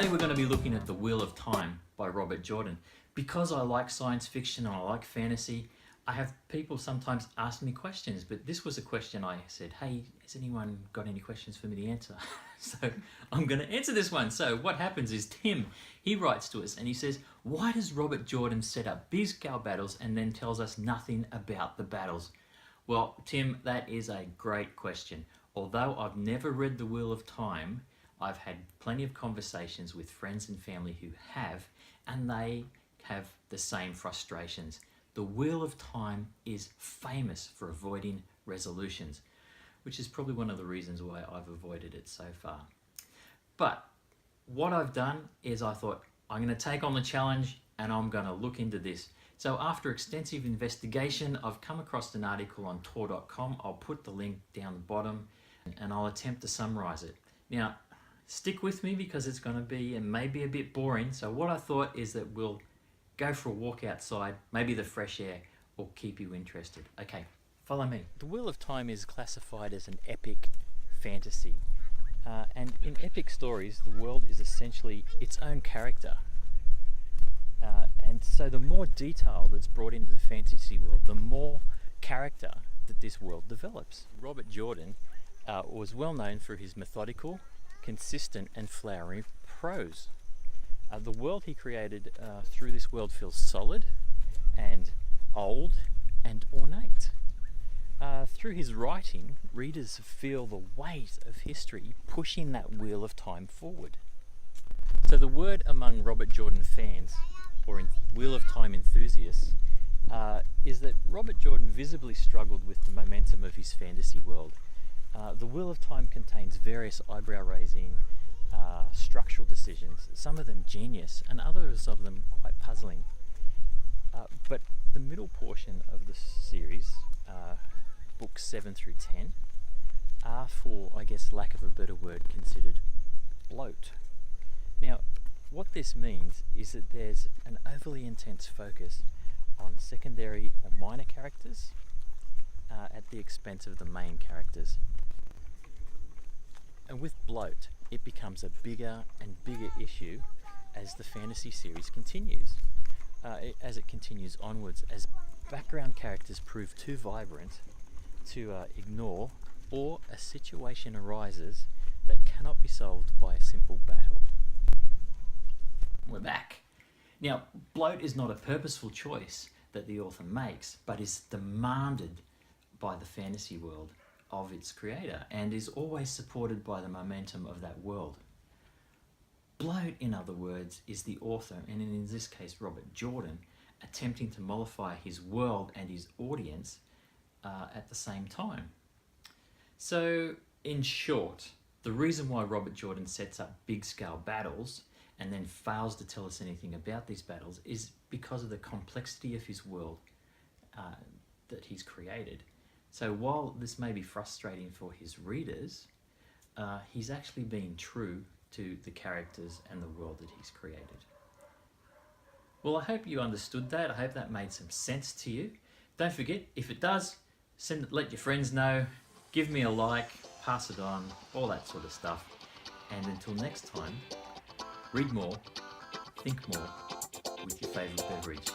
Today we're going to be looking at The Wheel of Time by Robert Jordan. Because I like science fiction and I like fantasy, I have people sometimes ask me questions, but this was a question I said, hey, has anyone got any questions for me to answer? So I'm going to answer this one. So what happens is Tim, he writes to us and he says, why does Robert Jordan set up big scale battles and then tells us nothing about the battles? Well, Tim, that is a great question. Although I've never read The Wheel of Time, I've had plenty of conversations with friends and family who have, and they have the same frustrations. The Wheel of Time is famous for avoiding resolutions, which is probably one of the reasons why I've avoided it so far. But what I've done is I thought, I'm going to take on the challenge and I'm going to look into this. So after extensive investigation, I've come across an article on tor.com. I'll put the link down the bottom and I'll attempt to summarize it. Now, stick with me because it's going to be and maybe a bit boring. So what I thought is that we'll go for a walk outside, maybe the fresh air will keep you interested. Okay, follow me. The Wheel of Time is classified as an epic fantasy. And in epic stories, the world is essentially its own character. And so the more detail that's brought into the fantasy world, the more character that this world develops. Robert Jordan was well known for his methodical, consistent and flowery prose. The world he created through this world feels solid and old and ornate. Through his writing, readers feel the weight of history pushing that wheel of time forward. So the word among Robert Jordan fans, or Wheel of Time enthusiasts, is that Robert Jordan visibly struggled with the momentum of his fantasy world. The Wheel of Time contains various eyebrow-raising structural decisions, some of them genius and others of them quite puzzling. But the middle portion of the series, books 7 through 10, are for, I guess, lack of a better word, considered bloat. Now, what this means is that there's an overly intense focus on secondary or minor characters at the expense of the main characters. And with bloat, it becomes a bigger and bigger issue as the fantasy series continues. As it continues onwards, as background characters prove too vibrant to ignore, or a situation arises that cannot be solved by a simple battle. We're back. Now, bloat is not a purposeful choice that the author makes, but is demanded by the fantasy world of its creator and is always supported by the momentum of that world. Bloat, in other words, is the author, and in this case Robert Jordan, attempting to mollify his world and his audience at the same time. So, in short, the reason why Robert Jordan sets up big scale battles and then fails to tell us anything about these battles is because of the complexity of his world that he's created. So while this may be frustrating for his readers, he's actually being true to the characters and the world that he's created. Well, I hope you understood that. I hope that made some sense to you. Don't forget, if it does, let your friends know, give me a like, pass it on, all that sort of stuff. And until next time, read more, think more with your favourite beverage.